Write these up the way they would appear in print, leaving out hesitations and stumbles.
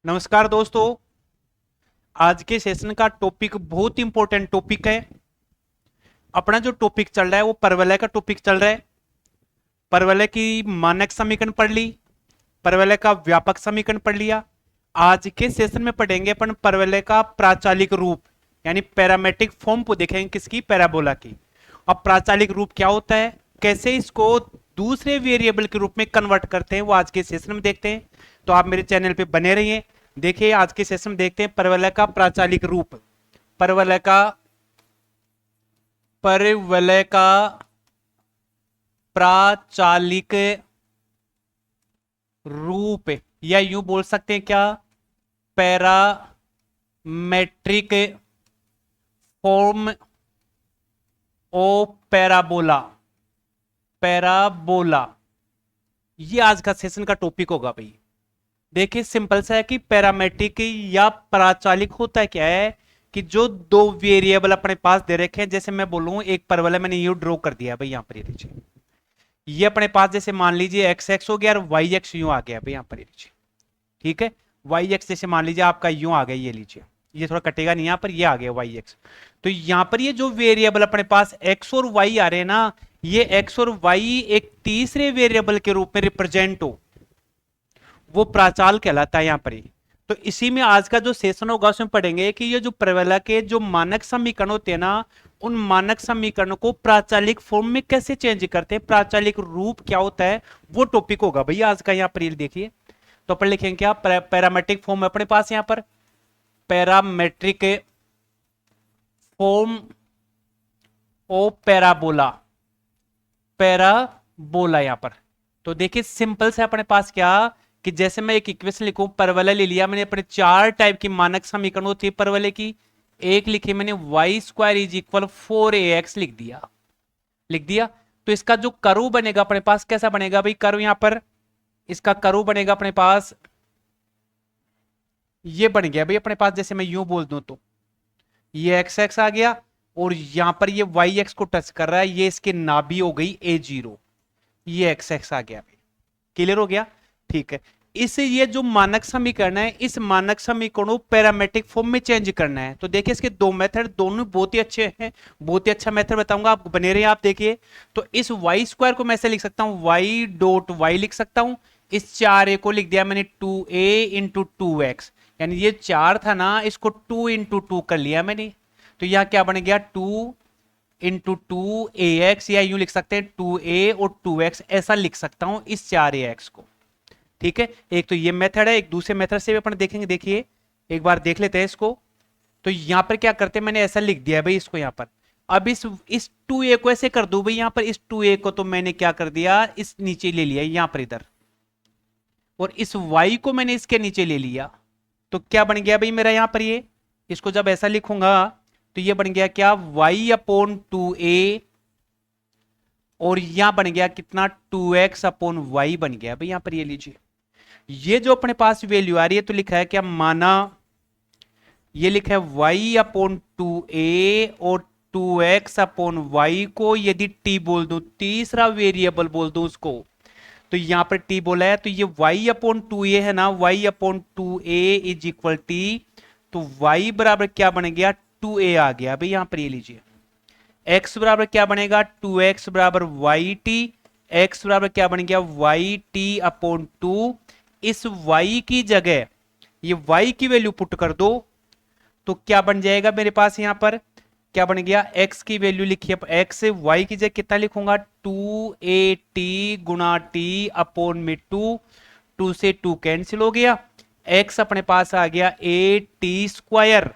नमस्कार दोस्तों। आज के सेशन का टॉपिक बहुत इंपॉर्टेंट टॉपिक है। अपना जो टॉपिक चल रहा है वो परवलय का टॉपिक चल रहा है। परवलय की मानक समीकरण पढ़ ली, परवलय का व्यापक समीकरण पढ़ लिया। आज के सेशन में पढ़ेंगे अपन परवलय का प्राचालिक रूप, यानी पैरामेट्रिक फॉर्म को देखेंगे किसकी, पैराबोला की। अब प्राचालिक रूप क्या होता है, कैसे इसको दूसरे वेरिएबल के रूप में कन्वर्ट करते हैं, वो आज के सेशन में देखते हैं। तो आप मेरे चैनल पे बने रहिए। देखिए आज के सेशन में देखते हैं परवलय का प्राचालिक रूप। परवलय का परवलय का प्राचालिक रूप, या यूं बोल सकते हैं क्या, पैरामेट्रिक फॉर्म ओ पैराबोला। पैराबोला ये आज का सेशन का टॉपिक होगा भाई। देखिए सिंपल सा है कि पैरामेट्रिक या प्राचालिक होता क्या है कि जो दो वेरिएबल अपने पास दे रखे हैं, जैसे मैं बोलूं एक परवलय मैंने यू ड्रॉ कर दिया भाई, यहां पर ये लीजिए। ये अपने पास जैसे मान लीजिए एक्स एक्स हो गया और वाई एक्स यूं आ गया भाई, यहां पर ये लीजिए। ठीक है, वाई एक्स जैसे मान लीजिए आपका यूं आ गया, ये लीजिए, ये थोड़ा कटेगा नहीं, यहां पर ये आ गया वाई एक्स। तो यहां पर ये जो वेरिएबल अपने पास एक्स और वाई आ रहे हैं ना, ये एक्स और वाई एक तीसरे वेरिएबल के रूप में रिप्रेजेंट हो, वो प्राचाल कहलाता है यहां पर ही। तो इसी में आज का जो सेशन होगा उसमें पढ़ेंगे कि ये जो परवलय के जो मानक समीकरण होते हैं ना, उन मानक समीकरणों को प्राचालिक फॉर्म में कैसे चेंज करते हैं, प्राचालिक रूप क्या होता है, वो टॉपिक होगा भैया आज का। यहाँ पर देखिए, तो अपन लिखेंगे क्या, पैरामेट्रिक फॉर्म है अपने पास यहाँ पर, पैरामेट्रिक फॉर्म ओ पैराबोला। पैराबोला यहाँ पर तो देखिए सिंपल से अपने पास क्या, कि जैसे मैं एक इक्वेशन लिखूं, परवलय ले लिया मैंने, अपने चार टाइप की मानक समीकरण होती है परवलय की। एक लिखी मैंने Y square is equal 4ax लिख दिया, लिख दिया। तो इसका जो कर्व बनेगा अपने पास कैसा बनेगा भाई, कर्व यहां पर इसका कर्व बनेगा अपने पास, ये बन गया भाई अपने पास। जैसे मैं यूं बोल दूं तो ये एक्स एक्स आ गया और यहां पर ये वाई एक्स को टच कर रहा है, ये इसकी नाभि हो गई a0, ये एक्स एक्स आ गया भाई। क्लियर हो गया, ठीक है। इस ये जो मानक समीकरण है, इस मानक समीकरण को पैरामेट्रिक फॉर्म में चेंज करना है। तो देखिए इसके दो मेथड, दोनों बहुत ही अच्छे हैं, बहुत ही अच्छा मेथड बताऊंगा, आप बने रहिए। आप देखिए, तो इस वाई स्क्वायर को मैं ऐसे लिख सकता हूं, वाई डॉट वाई लिख सकता हूं। इस 4a को लिख दिया मैंने 2a इंटू 2x, यानी ये 4 था ना, इसको 2 इंटू 2 कर लिया मैंने। तो यहां क्या बन गया, 2 इंटू 2ax, या यूं लिख सकते हैं 2a और 2x, ऐसा लिख सकता हूं इस 4ax को। ठीक है, एक तो ये मेथड है, एक दूसरे मेथड से भी अपन देखेंगे। देखिए एक बार देख लेते हैं इसको। तो यहां पर क्या करते हैं, मैंने ऐसा लिख दिया है भाई इसको यहां पर। अब इस 2a को ऐसे कर दूं भाई, यहां पर इस 2a को तो मैंने क्या कर दिया, इस नीचे ले लिया यहां पर इधर, और इस y को मैंने इसके नीचे ले लिया। तो क्या बन गया भाई मेरा यहां पर, ये इसको जब ऐसा लिखूंगा तो ये बन गया क्या, y अपॉन 2a, और यहां बन गया कितना, 2x अपॉन वाई बन गया भाई यहां पर। ये लीजिए, ये जो अपने पास वैल्यू आ रही है, तो लिखा है क्या, माना ये लिखा है y अपॉन 2a और 2x अपॉन वाई को यदि t बोल दूं, तीसरा वेरिएबल बोल दूं उसको, तो यहां पर t बोला है, तो ये y अपॉन 2a है ना, y upon 2a is equal t, तो y बराबर क्या बन गया, 2a आ गया भाई यहां पर। ये लीजिए, x बराबर क्या बनेगा, 2x बराबर वाई टी, x बराबर क्या बन गया, वाई टी अपॉन 2। इस y की जगह ये y की वैल्यू पुट कर दो, तो क्या बन जाएगा मेरे पास यहां पर, क्या बन गया, x की वैल्यू लिखिए, x y की जगह कितना लिखूंगा, 2at गुणा t अपॉन में 2, 2 से 2 कैंसिल हो गया, x अपने पास आ गया a T square,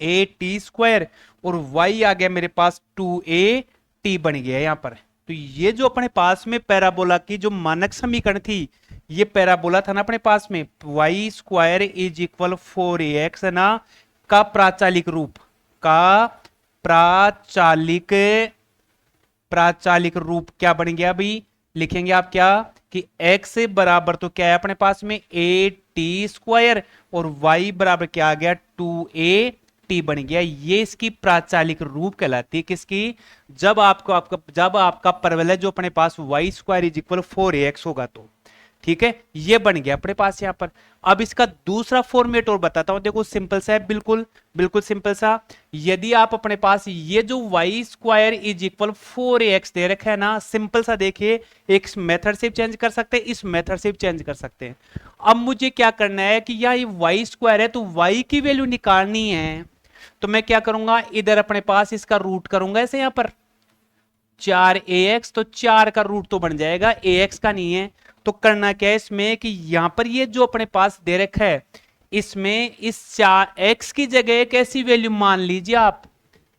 A T square, और y आ गया मेरे पास 2a टी बन गया यहां पर। तो ये जो अपने पास में पैराबोला की जो मानक समीकरण थी, ये पैराबोला था ना अपने पास में, Y square is equal 4ax है ना, का प्राचालिक रूप, का प्राचालिक प्राचालिक रूप क्या बन गया अभी, लिखेंगे आप क्या, कि x बराबर तो क्या है अपने पास में, ए टी स्क्वायर, और y बराबर क्या आ गया, 2a टी बन गया। ये इसकी प्राचालिक रूप कहलाती है, किसकी, जब आपका परवलय जो अपने पास Y square is equal 4ax होगा। तो ठीक है, ये बन गया अपने पास यहां पर। अब इसका दूसरा फॉर्मेट और बताता हूं, देखो सिंपल सा है, बिल्कुल बिल्कुल सिंपल सा। यदि आप अपने पास ये जो y square is equal 4ax दे रखा है ना, सिंपल सा देखिए, एक मेथड से चेंज कर सकते हैं, इस मेथड से चेंज कर सकते हैं। अब मुझे क्या करना है कि यहाँ ये वाई स्क्वायर है तो वाई की वैल्यू निकालनी है, तो मैं क्या करूंगा, इधर अपने पास इसका रूट करूंगा ऐसे यहां पर 4ax, तो 4 का रूट तो बन जाएगा, ax का नहीं है। तो करना क्या है इसमें कि यहां पर ये जो अपने पास दे रखा है, इसमें इस 4x की जगह एक ऐसी वैल्यू मान लीजिए आप,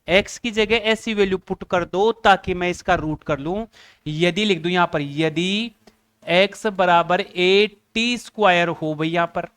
x की जगह ऐसी वैल्यू पुट कर दो ताकि मैं इसका रूट कर लूं। यदि लिख दूं यहां पर, यदि x बराबर ए टी स्क्वायर हो भाई यहां पर,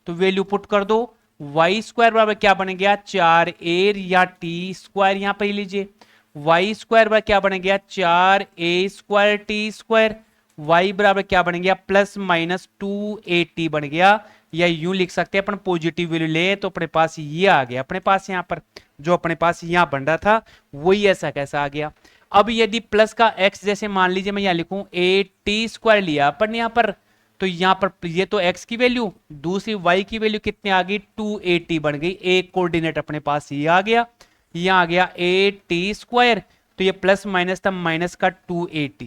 तो वैल्यू पुट कर दो। वाई स्क्वायर बराबर क्या बन गया, 4a या टी स्क्वायर, यहां पर लीजिए वाई स्क्वायर बराबर क्या बन गया, 4a square T square. Y बराबर क्या बन गया, प्लस माइनस 2at बन गया। या यूं लिख सकते हैं अपन, पॉजिटिव वैल्यू ले तो अपने पास ये आ गया, अपने पास यहां पर जो अपने पास यहां बन रहा था वही ऐसा कैसा आ गया। अब यदि प्लस का x, जैसे मान लीजिए मैं यहां लिखूं a टी स्क्वायर लिया अपन यहां पर, तो यहां पर ये तो x की वैल्यू, दूसरी y की वैल्यू कितनी आ गई, 2at बन गई। एक कोऑर्डिनेट अपने पास ये आ गया, यहां आ गया a टी स्क्वायर, तो ये प्लस माइनस था, माइनस का 2at,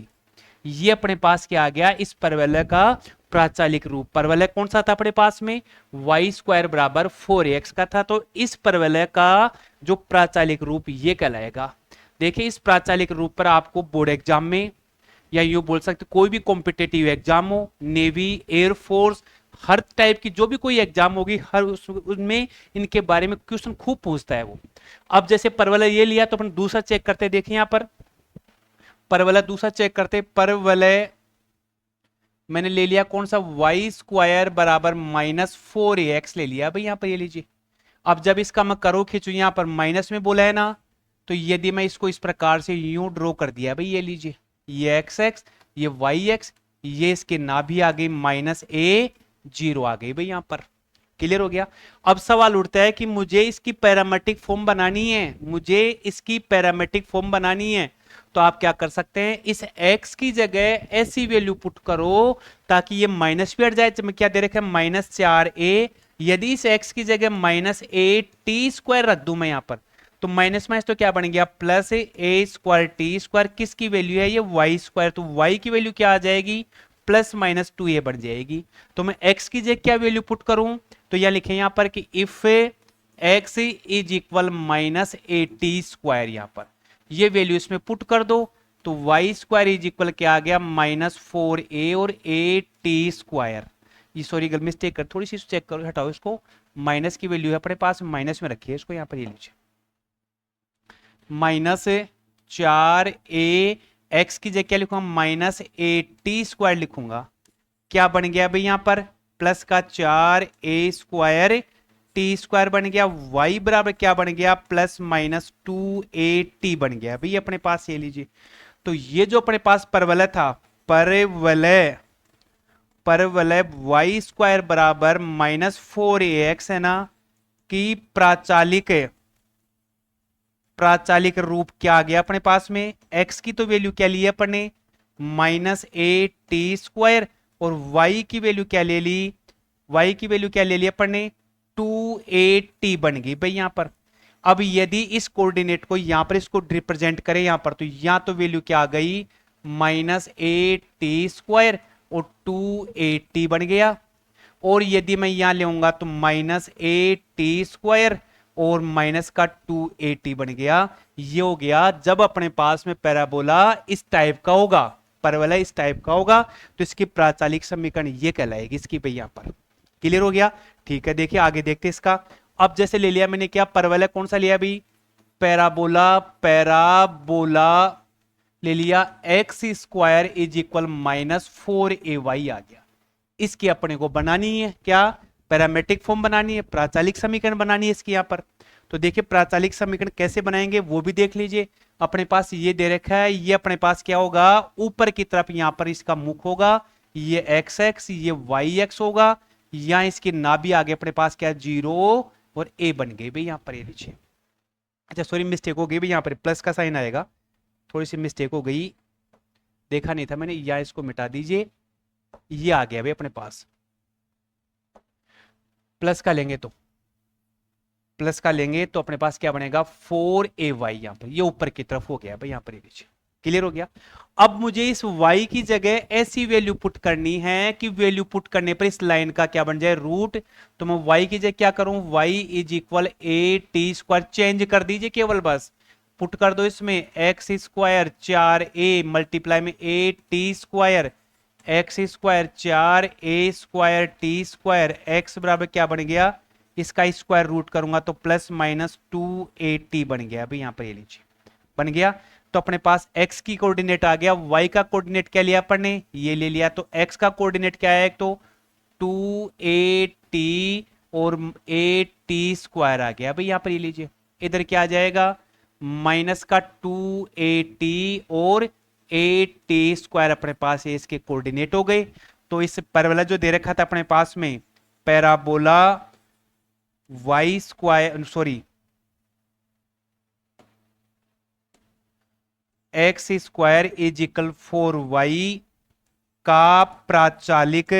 ये अपने पास क्या आ गया, इस परवलय का प्राचालिक रूप। परवलय कौन सा था अपने पास में, वाई स्क्वायर बराबर 4ax का था, तो इस परवलय का जो प्राचालिक रूप ये कहलाएगा। देखिए इस प्राचालिक रूप पर आपको बोर्ड एग्जाम में, या यूं बोल सकते कोई भी कॉम्पिटेटिव एग्जाम हो, नेवी, एयरफोर्स, हर टाइप की जो भी कोई एग्जाम होगी, हर उसमें इनके बारे में क्वेश्चन खूब पूछता है वो। अब जैसे परवलय ये लिया तो अपन दूसरा चेक करते, देखिए यहां पर परवलय दूसरा चेक करते, परवलय मैंने ले लिया कौन सा, वाई स्क्वायर बराबर -4ax ले लिया भाई यहां पर, ये लीजिए। अब जब इसका मैं करो खींचू, यहां पर माइनस में बोला है ना, तो यदि मैं इसको इस प्रकार से यूं ड्रॉ कर दिया भाई, ये लीजिए, ये x ये y ये इसके नाभि आ गई -a0 आ गई भाई यहां पर। क्लियर हो गया। अब सवाल उठता है कि मुझे इसकी पैरामेट्रिक फॉर्म बनानी है, मुझे इसकी पैरामेट्रिक फॉर्म बनानी है, तो आप क्या कर सकते हैं, इस x की जगह ऐसी वैल्यू पुट करो ताकि ये माइनस भी हट जाए। मैं क्या दे रखा है, -4a, यदि इस x की जगह -a t² रख दूं मैं यहां पर, तो माइनस माइनस तो क्या बन गया, प्लस a² t², किसकी वैल्यू है ये, वाई स्क्वायर, तो y की वैल्यू क्या आ जाएगी, +-2a बन जाएगी। तो मैं x की जगह क्या वैल्यू पुट करूं, तो यह लिखे यहां पर कि if x is equal -a t², यहां पर ये वैल्यू इसमें पुट कर दो, तो y² इज इक्वल क्या आ गया, -4a और a t²। ये सॉरी गलत मिस्टेक कर, थोड़ी सी चेक करो, हटाओ इसको, माइनस की वैल्यू है अपने पास, माइनस में रखिए इसको यहां पर, ये लीजिए -4a, x की जगह क्या लिखूंगा, -a t² लिखूंगा। क्या बन गया भाई यहां पर, प्लस का 4a² t² बन गया। y बराबर क्या बन गया, +-2at बन गया भाई अपने पास, ये लीजिए। तो ये जो अपने पास परवलय था, परवलय परवलय y² बराबर -4ax है ना, कि प्राचालिक रूप क्या आ गया अपने पास में, x की तो वैल्यू क्या ली है अपन ने, -a t², और y की वैल्यू क्या ले ली, y की वैल्यू क्या ले ली अपन ने, 2at बन गई भाई यहां पर। अब यदि इस कोऑर्डिनेट को यहां पर इसको रिप्रेजेंट करें यहां पर, तो यहां तो वैल्यू क्या आ गई, -a t² और 2at बन गया। और यदि मैं यहां लेऊंगा तो -a t² और माइनस का 2at बन गया। ये हो गया जब अपने पास में पैराबोला इस टाइप का होगा, परवलय इस टाइप का होगा, तो इसकी प्राचालिक समीकरण ये कहलाएगी इसकी भाई यहां पर। क्लियर हो गया, ठीक है। देखिए आगे देखते इसका। अब जैसे ले लिया मैंने क्या, परवलय कौन सा लिया भाई, पैराबोला, पैराबोला ले लिया, x² इज इक्वल -4ay आ गया। इसकी अपने को बनानी है क्या, पैरामेट्रिक फॉर्म बनानी है, प्राचालिक समीकरण बनानी है इसकी यहां पर। तो देखिए प्राचालिक समीकरण कैसे बनाएंगे वो भी देख लीजिए। अपने पास ये दे रखा है, ये अपने पास क्या होगा, ऊपर की तरफ यहां पर इसका मुख होगा, ये x ये yx होगा, यहां इसकी नाभि आगे अपने पास क्या, 0 और a बन गई भाई यहां पर, ये लीजिए। अच्छा सॉरी मिस्टेक हो गई भाई, यहां पर प्लस का साइन आएगा, थोड़ी सी मिस्टेक हो गई, देखा नहीं था मैंने, या इसको मिटा दीजिए, ये आ गया भाई अपने पास। प्लस का लेंगे तो अपने पास क्या बनेगा 4ay, यहां पर ये ऊपर की तरफ हो गया भाई, यहां पर ये नीचे। क्लियर हो गया। अब मुझे इस y की जगह ऐसी वैल्यू पुट करनी है कि वैल्यू पुट करने पर इस लाइन का क्या बन जाए रूट। तो मैं y की जगह क्या करूं, y is equal A T square, change कर दीजिए केवल, बस पुट कर दो इसमें एक्स स्क्वायर 4a मल्टीप्लाई में A T square, x square 4a square T square, x बराबर क्या बन गया, इसका स्क्वायर रूट करूंगा तो प्लस माइनस 280 बन गया अभी, यहां पर ये लीजिए बन गया। तो अपने पास x की कोऑर्डिनेट आ गया, y का कोऑर्डिनेट क्या लिया अपन ने, ये ले लिया। तो x का कोऑर्डिनेट क्या है, तो 280 और ए टी स्क्वायर आ गया भाई, यहां पर ये लीजिए। इधर क्या आ जाएगा, माइनस का 280 और ए टी स्क्वायर अपने पास ये इसके कोऑर्डिनेट हो गए। तो इस पैराबोला जो दे रखा था अपने पास में, parabola y square sorry x square is equal 4y का प्राचालिक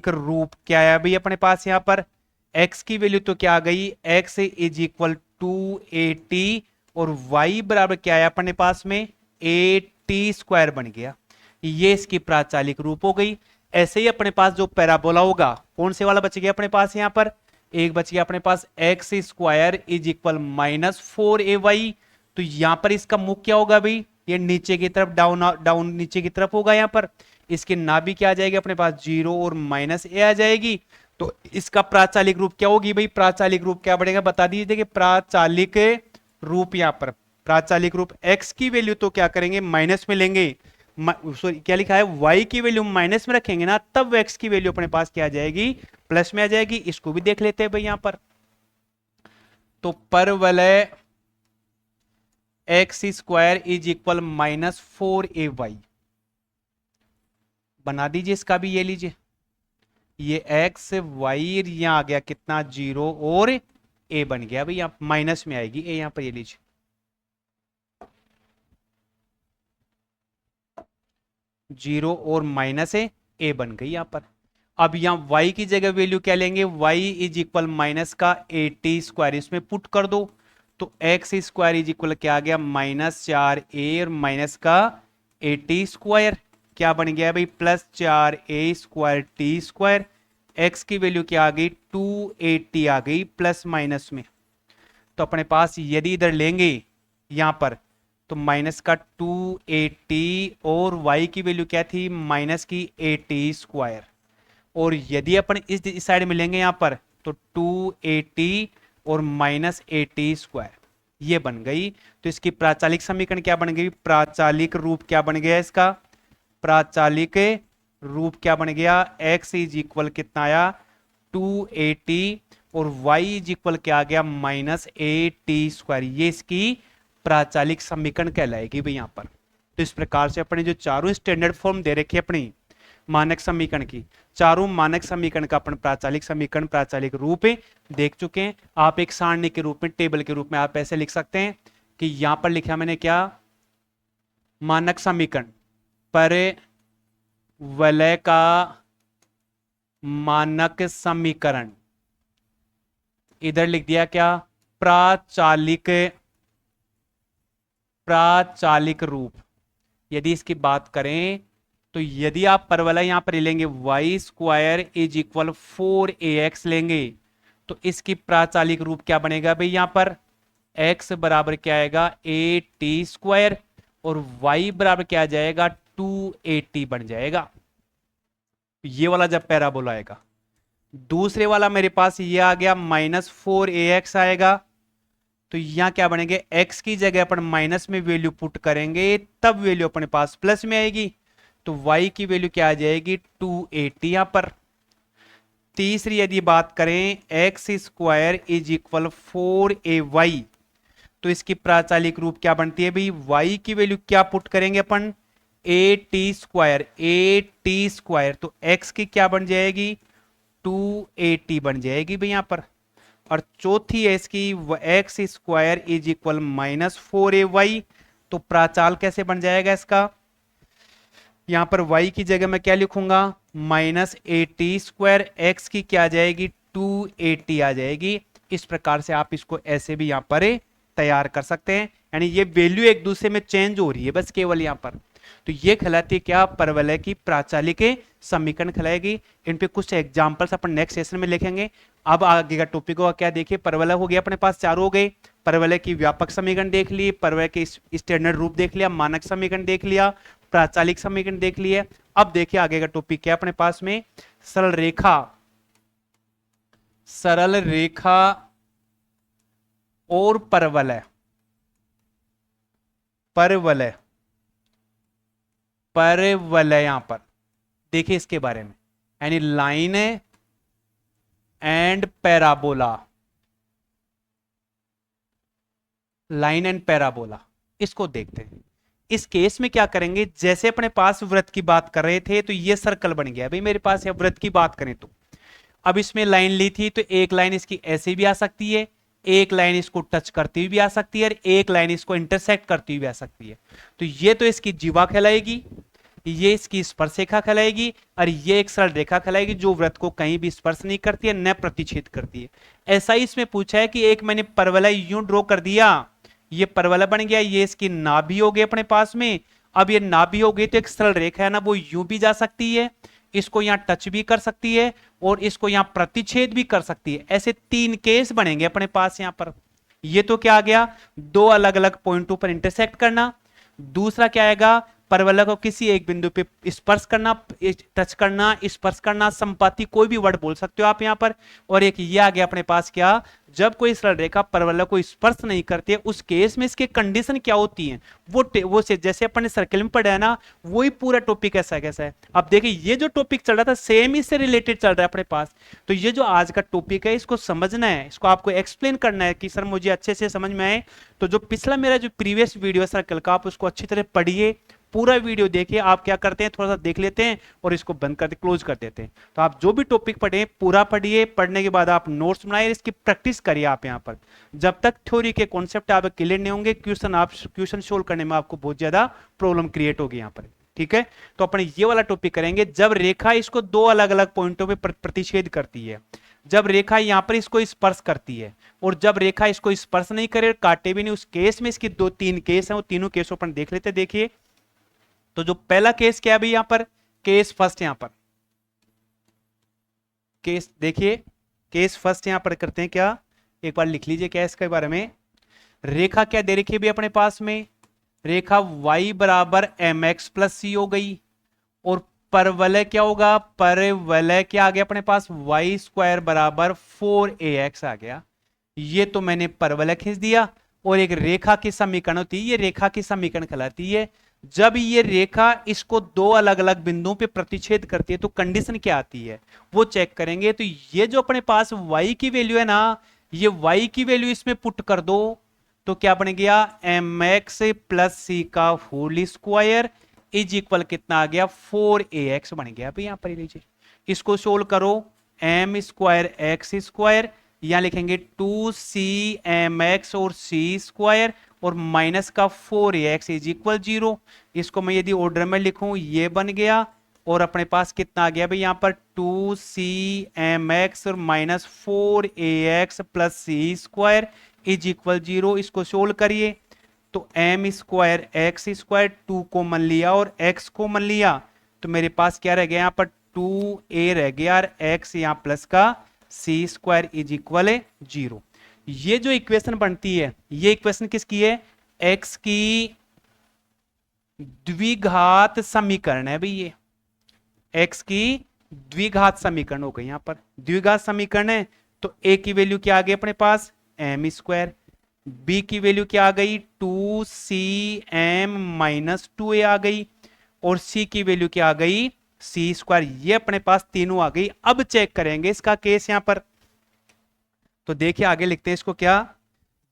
रूप क्या है भाई अपने पास, यहां पर x की वैल्यू तो क्या आ गई, x इज इक्वल 280 और y बराबर क्या है अपने पास में ए टी स्क्वायर बन गया। ये इसकी प्राचालिक रूप हो गई। ऐसे ही अपने पास जो पैराबोला होगा, कौन से वाला बच गया अपने पास, यहां पर एक बच गया अपने पास X square is equal -4ay। तो यहां पर इसका मुख क्या होगा भाई, ये नीचे की तरफ डाउन नीचे की तरफ होगा। यहां पर इसके नाभि क्या आ जाएगी अपने पास 0 और -a आ जाएगी। तो इसका प्राचालिक रूप क्या होगी भाई, प्राचालिक रूप क्या बढ़ेगा बता दीजिए कि प्राचालिक रूप, यहां पर प्राचालिक रूप x की वैल्यू तो क्या करेंगे माइनस में लेंगे, सॉरी क्या लिखा है, y की वैल्यू माइनस में रखेंगे ना, तब x की वैल्यू अपने पास क्या आ जाएगी प्लस में आ जाएगी। इसको भी देख लेते हैं भाई यहां पर। तो परवलय x square is equal -4ay बना दीजिए, इसका भी ये लीजिए, ये x y यहां आ गया कितना 0 और a बन गया भाई, यहां माइनस में आएगी a, यहां पर ये लीजिए 0 और माइनस ए बन गई यहां पर। अब यहां y की जगह वैल्यू क्या लेंगे, y इज इक्वल माइनस का ए टी स्क्वायर, इसमें पुट कर दो। तो एक्स स्क्वायर इज इक्वल क्या आ गया -4a और माइनस का ए टी स्क्वायर क्या बन गया भाई +4a square T square. X की वैल्यू क्या आ गई 280 आ गई प्लस माइनस में। तो अपने पास यदि इधर लेंगे यहां पर तो माइनस का 280 और y की वैल्यू क्या थी माइनस की 80 स्क्वायर, और यदि अपन इस साइड में लेंगे यहां पर तो 280 और -80 स्क्वायर ये बन गई। तो इसकी प्राचालिक समीकरण क्या बन गई, प्राचालिक रूप क्या बन गया इसका, प्राचालिक रूप क्या बन गया, x इज इक्वल कितना आया 280 और y इज इक्वल क्या आ गया -80 स्क्वायर। ये इसकी प्राचालिक समीकरण कहलाएगी भाई यहां पर। तो इस प्रकार से अपने जो चारों स्टैंडर्ड फॉर्म दे रखे अपनी मानक समीकरण की, चारों मानक समीकरण का अपन प्राचालिक समीकरण प्राचालिक रूप देख चुके हैं। आप एक सारणी के रूप में टेबल के रूप में आप ऐसे लिख सकते हैं कि यहां पर लिखा मैंने क्या, मानक समीकरण पर वलय का मानक समीकरण, इधर लिख दिया क्या प्राचालिक रूप। यदि इसकी बात करें तो यदि आप परवलय यहां पर लेंगे y square is equal 4ax लेंगे तो इसकी प्राचालिक रूप क्या बनेगा भाई, यहां पर x बराबर क्या आएगा ए टी स्क्वायर और y बराबर क्या आ जाएगा 280 बन जाएगा। ये वाला जब पैराबोला आएगा, दूसरे वाला मेरे पास ये आ गया -4ax आएगा। तो यहां क्या बनेंगे x की जगह अपन माइनस में वैल्यू पुट करेंगे तब वैल्यू अपने पास प्लस में आएगी। तो y की वैल्यू क्या आ जाएगी 280 यहां पर। तीसरी यदि बात करें x square is equal 4ay, तो इसकी प्राचालिक रूप क्या बनती है भाई, y की वैल्यू क्या पुट करेंगे अपन ए टी स्क्वायर, तो x की क्या बन जाएगी 280 बन जाएगी भाई यहां पर। और चौथी है इसकी x square is equal -4ay, तो प्राचाल कैसे बन जाएगा इसका, यहां पर y की जगह मैं क्या लिखूंगा, -80² x की क्या आ जाएगी, 280 आ जाएगी। इस प्रकार से आप इसको ऐसे भी यहां पर तैयार कर सकते हैं, यानी ये वैल्यू एक दूसरे में चेंज हो रही है बस केवल यहां पर। तो ये कहलाती है क्या, परवलय की प्राचालिक समीकरण कहलाएगी। इन पे कुछ एग्जांपल्स अपन नेक्स्ट सेशन में लिखेंगे। अब आगे का टॉपिक होगा क्या, देखिए परवलय हो गया अपने पास, चारों हो गए। परवलय की व्यापक समीकरण देख लिए, परवलय के स्टैंडर्ड रूप देख लिया, मानक समीकरण देख लिया, प्राचालिक समीकरण देख लिए। अब देखिए आगे का टॉपिक क्या अपने पास में, सरल रेखा, सरल रेखा और परवलय, परवलय, परवलय यहां पर देखिए इसके बारे में, यानी line and parabola, line and parabola, इसको देखते हैं। इस केस में क्या करेंगे, जैसे अपने पास वृत्त की बात कर रहे थे तो ये सर्कल बन गया भाई मेरे पास, या वृत्त की बात करें तो अब इसमें लाइन ली थी तो एक लाइन इसकी ऐसे भी आ सकती है, एक लाइन इसको टच करती हुई भी आ सकती है, और एक लाइन इसको इंटरसेक्ट करती हुई भी आ सकती है। तो ये तो इसकी जीवा कहलाएगी, ये इसकी स्पर्श रेखा कहलाएगी, और ये एक सरल रेखा कहलाएगी जो वृत्त को कहीं भी स्पर्श नहीं करती है, न प्रतिच्छेद करती है। ऐसा ही इसमें पूछा है कि एक मैंने परवलय यूं ड्रॉ कर दिया, ये परवलय बन गया, ये इसकी नाभि हो गई अपने पास में। अब ये नाभि हो गई तो एक सरल रेखा है ना, वो यूं भी जा सकती है, इसको यहां टच भी कर सकती है, और इसको यहां प्रतिच्छेद भी कर सकती है। ऐसे तीन केस बनेंगे अपने पास यहां पर। ये तो क्या आ गया, दो अलग अलग पॉइंटों पर इंटरसेक्ट करना। दूसरा क्या आएगा, परवलय को किसी एक बिंदु पे स्पर्श करना, टच करना, स्पर्श करना, संपाती, कोई भी वर्ड बोल सकते हो आप यहां पर। और एक ये आ गया अपने पास क्या, जब कोई सरल रेखा परवलय को स्पर्श नहीं करती है उस केस में इसके कंडीशन क्या होती है, वो से जैसे अपन ने सर्किल में पढ़ा है ना, वही पूरा टॉपिक ऐसा कैसा है। अब देखिए ये जो टॉपिक चल रहा था सेम इससे रिलेटेड चल रहा है अपने पास। तो ये जो आज का टॉपिक है इसको समझना है, इसको आपको एक्सप्लेन करना है कि सर मुझे अच्छे से समझ में आए। तो जो पिछला मेरा जो प्रीवियस वीडियो है सर्कल का, आप उसको अच्छी तरह पढ़िए, पूरा वीडियो देखिए। आप क्या करते हैं, थोड़ा सा देख लेते हैं और इसको बंद कर क्लोज कर देते हैं। तो आप जो भी टॉपिक पढ़े पूरा पढ़िए, पढ़ने के बाद आप नोट्स बनाइए, इसकी प्रैक्टिस करिए आप यहाँ पर। जब तक थ्योरी के कॉन्सेप्ट आप क्लियर नहीं होंगे, क्वेश्चन सोल्व करने में आपको बहुत ज्यादा प्रॉब्लम क्रिएट होगी यहाँ पर। ठीक है, तो अपन ये वाला टॉपिक करेंगे, जब रेखा इसको दो अलग अलग पॉइंटों पे प्रतिच्छेद करती है, जब रेखा यहां पर इसको स्पर्श करती है, और जब रेखा इसको स्पर्श नहीं करे, काटे भी नहीं, उस केस में इसकी दो तीन केस हैं, वो तीनों केसों पर देख लेते। देखिए तो जो पहला केस क्या है भाई, यहां पर केस फर्स्ट, यहां पर केस देखिए, केस फर्स्ट यहां पर करते हैं क्या, एक बार लिख लीजिए क्या इसके बारे में। रेखा क्या दे रखी है भी अपने पास में, रेखा y बराबर mx प्लस सी हो गई, और परवलय क्या होगा, परवलय क्या आ गया अपने पास, y स्क्वायर बराबर 4ax आ गया। ये तो मैंने परवलय खींच दिया। और एक रेखा की समीकरण होती है, ये रेखा की समीकरण कहलाती है। जब ये रेखा इसको दो अलग अलग बिंदुओं पे प्रतिच्छेद करती है तो कंडीशन क्या आती है वो चेक करेंगे। तो ये जो अपने पास y की वैल्यू है ना, ये y की वैल्यू इसमें पुट कर दो तो क्या बन गया, mx प्लस सी का होल स्क्वायर इज इक्वल कितना आ गया, 4ax बन गया। अभी यहां पर लीजिए, इसको सोल्व करो, एम स्क्वायर एक्स स्क्वायर, यहां लिखेंगे 2cmx और c स्क्वायर, और माइनस का 4ax इज इक्वल 0। इसको मैं यदि ऑर्डर में लिखूं ये बन गया, और अपने पास कितना आ गया भाई यहां पर 2cmx और minus 4ax plus c square is equal 0। इसको सोल्व करिए तो m square x square, 2 common लिया और x कॉमन लिया, तो मेरे पास क्या रह गया यहाँ पर 2a रह गया, और x यहाँ प्लस का सी स्क्वायर इज इक्वल 0। ये जो इक्वेशन बनती है, ये इक्वेशन किसकी है, x की द्विघात समीकरण है भाई ये, x की द्विघात समीकरण हो गई। यहां पर द्विघात समीकरण है तो a की वैल्यू क्या आ गई अपने पास, एम स्क्वायर, b की वैल्यू क्या आ गई, 2cm माइनस 2a आ गई, और c की वैल्यू क्या आ गई, सी स्क्वायर। ये अपने पास तीनों आ गई। अब चेक करेंगे इसका केस यहां पर, तो देखिए आगे लिखते हैं इसको क्या,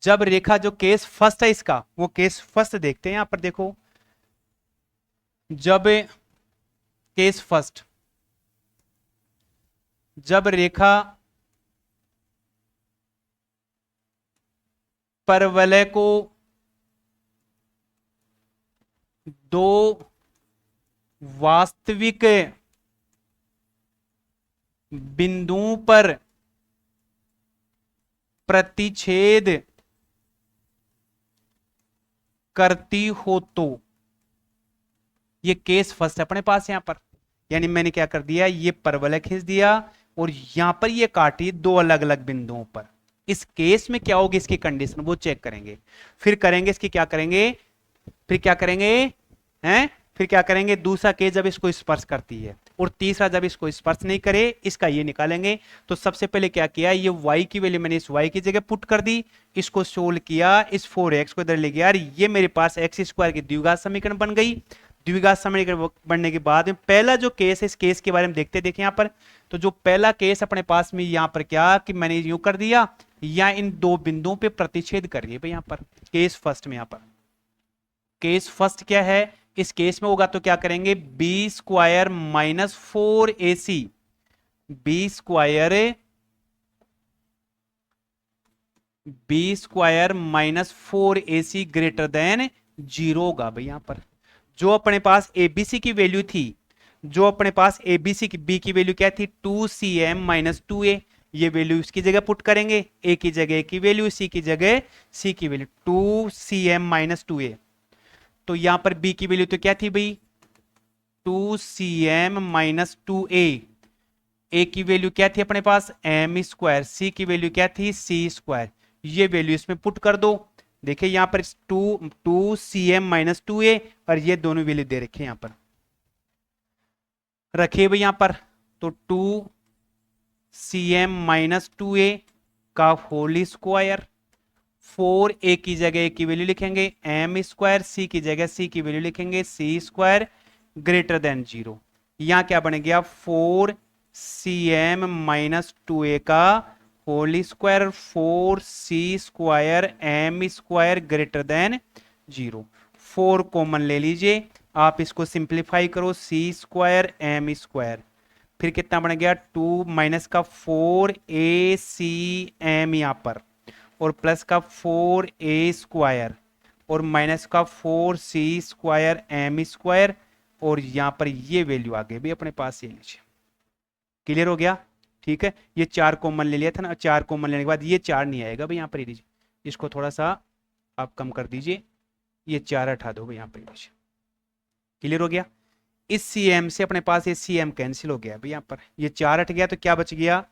जब रेखा जो केस फर्स्ट है इसका, वो केस फर्स्ट देखते हैं यहां पर। देखो जब केस फर्स्ट, जब रेखा परवलय को दो वास्तविक बिंदुओं पर प्रतिच्छेद करती हो तो, ये केस फर्स्ट है अपने पास यहां पर। यानी मैंने क्या कर दिया, ये परवलय खींच दिया और यहां पर ये काटी दो अलग अलग बिंदुओं पर। इस केस में क्या होगी इसकी कंडीशन वो चेक करेंगे, फिर करेंगे इसकी क्या करेंगे, फिर क्या करेंगे हैं, फिर क्या करेंगे दूसरा केस जब इसको स्पर्श करती है और तीसरा जब इसको स्पर्श नहीं करे, इसका ये निकालेंगे। तो सबसे पहले क्या किया, ये y की वैल्यू मैंने इस y की जगह पुट कर दी, इसको सोल्व किया, इस 4x को इधर ले गया, ये मेरे पास x स्क्वायर की द्विघात समीकरण बन गई। द्विघात समीकरण बनने के बाद में पहला जो केस है, इस केस के बारे में देखते देखें यहां पर। तो जो पहला केस अपने पास में यहां पर क्या कि मैंने यूं कर दिया, या इन दो बिंदुओं पे प्रतिच्छेद करिए भाई यहां पर, केस फर्स्ट में। यहां पर केस फर्स्ट क्या है, इस केस में होगा तो क्या करेंगे, b square minus 4ac, b square minus 4ac greater than 0 होगा भाई यहां पर। जो अपने पास एबीसी की वैल्यू थी, जो अपने पास एबीसी की बी की वैल्यू क्या थी 2cm माइनस 2a, ये वैल्यू इसकी जगह पुट करेंगे, ए की जगह ए की वैल्यू, सी की जगह सी की वैल्यू, 2cm माइनस 2a। तो यहां पर b की वैल्यू तो क्या थी भाई 2cm माइनस 2a, ए की वैल्यू क्या थी अपने पास m स्क्वायर, सी की वैल्यू क्या थी c स्क्वायर, ये वैल्यू इसमें पुट कर दो। देखिए यहां पर 2cm माइनस 2a और ये दोनों वैल्यू दे रखे यहां पर, रखिए भाई यहां पर। तो 2cm माइनस 2a का होल स्क्वायर, 4a की जगह a की वैल्यू लिखेंगे m स्क्वायर, सी की जगह c की वैल्यू लिखेंगे c स्क्वायर ग्रेटर देन 0। यहां क्या बन गया 4cm माइनस 2a का whole square, 4c square m square greater than 0। 4 common ले लीजिए, आप इसको सिंप्लीफाई करो, c स्क्वायर m स्क्वायर, फिर कितना बन गया 2 माइनस का 4acm यहां पर, और प्लस का 4a स्क्वायर और माइनस का 4c स्क्वायर m स्क्वायर, और यहां पर ये वैल्यू आ गई भी अपने पास, ये लीजिए। क्लियर हो गया, ठीक है। ये 4 कॉमन ले लिया था ना, 4 कॉमन लेने के बाद ये 4 नहीं आएगा भाई यहां पर, लीजिए इसको थोड़ा सा आप कम कर दीजिए, ये 4 हटा दो भाई यहां पर, लीजिए। क्लियर हो गया, इस cm से अपने पास ये cm कैंसिल हो गया भाई यहां पर, ये 4 हट गया तो क्या बच गया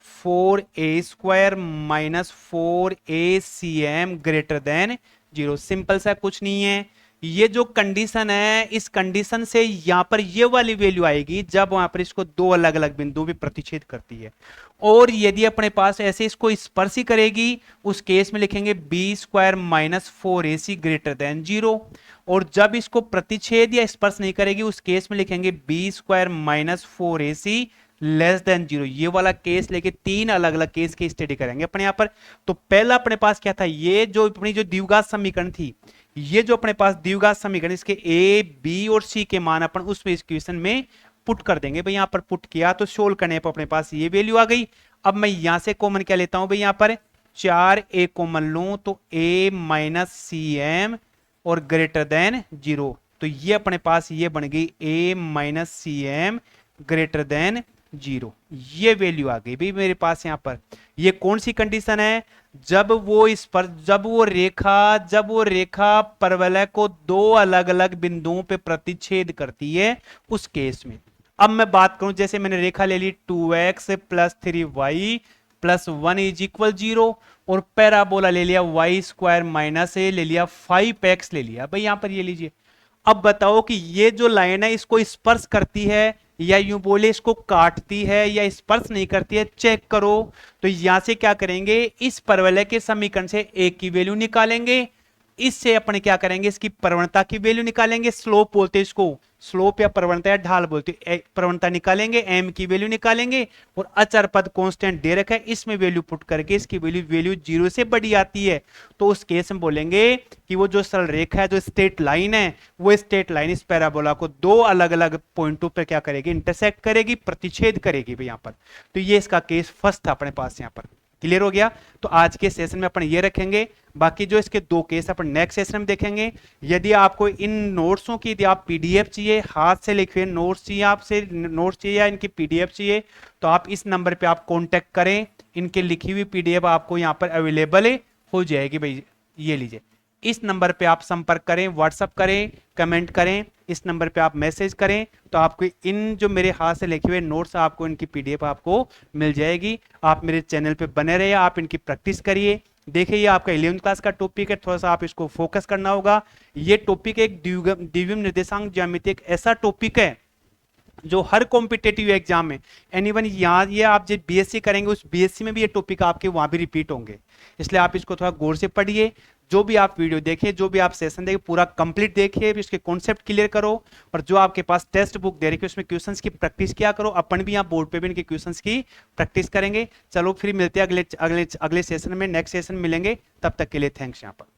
4a square minus 4acm greater than 0। Simple सा, कुछ नहीं है। ये जो कंडीशन है, इस कंडीशन से यहां पर ये वाली वैल्यू आएगी जब वहां पर इसको दो अलग अलग बिंदुओं पे प्रतिच्छेद करती है। और यदि अपने पास ऐसे इसको स्पर्श ही करेगी, उस केस में लिखेंगे b square minus 4ac greater than 0। और जब इसको प्रतिच्छेद या स्पर्श नहीं करेगी, उस केस में लिखेंगे b square minus 4ac less than 0। ये वाला केस लेके तीन अलग अलग केस की स्टडी करेंगे अपने यहां पर। तो पहला अपने पास क्या था, ये जो अपनी जो द्विघात समीकरण थी, ये जो अपने पास द्विघात समीकरण, इसके ए बी और सी के मान अपन उसमें इक्वेशन में पुट कर देंगे भाई। यहां पर पुट किया तो सोल्व करने पर अपने पास ये वैल्यू आ गई। अब मैं यहां से कॉमन क्या लेता हूं भाई, यहां पर 4a कॉमन लूं तो a माइनस cm और ग्रेटर देन 0। तो ये अपने पास ये बन गई a minus cm greater than 0। ये वैल्यू आ गई भाई मेरे पास यहां पर। ये कौन सी कंडीशन है, जब वो रेखा परवलय को दो अलग अलग बिंदुओं पे प्रतिच्छेद करती है, उस केस में। अब मैं बात करूं, जैसे मैंने रेखा ले ली 2x plus 3y plus 1 is equal 0, और पैराबोला ले लिया y स्क्वायर माइनस ए ले लिया 5x ले लिया भाई यहां पर, ये लीजिए। अब बताओ कि ये जो लाइन है इसको स्पर्श करती है या यूं बोले इसको काटती है या स्पर्श नहीं करती है, चेक करो। तो यहां से क्या करेंगे, इस परवलय के समीकरण से a की वैल्यू निकालेंगे, इससे अपन क्या करेंगे इसकी प्रवणता की वैल्यू निकालेंगे, स्लोप बोलते हैं इसको, स्लोप या प्रवणता या ढाल बोलते हैं। प्रवणता निकालेंगे, m की वैल्यू निकालेंगे, और अचर पद कांस्टेंट दे रखा है, इसमें वैल्यू पुट करके इसकी वैल्यू 0 से बड़ी आती है, तो उस केस में बोलेंगे कि वो जो सरल रेखा है, जो स्ट्रेट लाइन है, वो स्ट्रेट लाइन इस पैराबोला को दो अलग अलग पॉइंटों पर क्या करेगी, इंटरसेक्ट करेगी, प्रतिच्छेद करेगी भाई यहां पर। तो ये इसका केस फर्स्ट था अपने पास यहां पर। क्लियर हो गया। तो आज के सेशन में अपन ये रखेंगे, बाकी जो इसके 2 केस अपन नेक्स्ट सेशन में देखेंगे। यदि आपको इन नोट्सों की यदि आप पीडीएफ चाहिए, हाथ से लिखे हुए नोट्स चाहिए, आपसे नोट्स चाहिए या इनकी पीडीएफ चाहिए, तो आप इस नंबर पे आप कांटेक्ट करें। इनकी लिखी हुई पीडीएफ आपको यहाँ पर अवेलेबल हो जाएगी भाई, ये लीजिए। इस नंबर पे आप संपर्क करें, व्हाट्सअप करें, कमेंट करें, इस नंबर पे आप मैसेज करें, तो आपको इन जो मेरे हाथ से लिखे हुए नोट्स आपको इनकी पीडीएफ आपको मिल जाएगी। आप मेरे चैनल पे बने रहिए, आप इनकी प्रैक्टिस करिए। देखिए ये आपका 11वीं क्लास का टॉपिक है, थोड़ा सा आप इसको फोकस करना होगा। ये टॉपिक एक द्विविम निर्देशांक ज्यामिति एक ऐसा टॉपिक है जो हर कॉम्पिटेटिव एग्जाम में एनीवन यहाँ ये आप जब बीएससी करेंगे उस बीएससी में भी ये टॉपिक आपके वहां भी रिपीट होंगे, इसलिए आप इसको थोड़ा गौर से पढ़िए। जो भी आप वीडियो देखें, जो भी आप सेशन देखें, पूरा कंप्लीट देखिए, इसके कॉन्सेप्ट क्लियर करो। और जो आपके पास टेक्स्ट बुक दे रखी है उसमें क्वेश्चंस की प्रैक्टिस किया करो। अपन भी यहाँ बोर्ड पे भी इनके क्वेश्चंस की प्रैक्टिस करेंगे। चलो फिर मिलते हैं अगले सेशन में, नेक्स्ट सेशन मिलेंगे। तब तक के लिए थैंक्स यहाँ पर।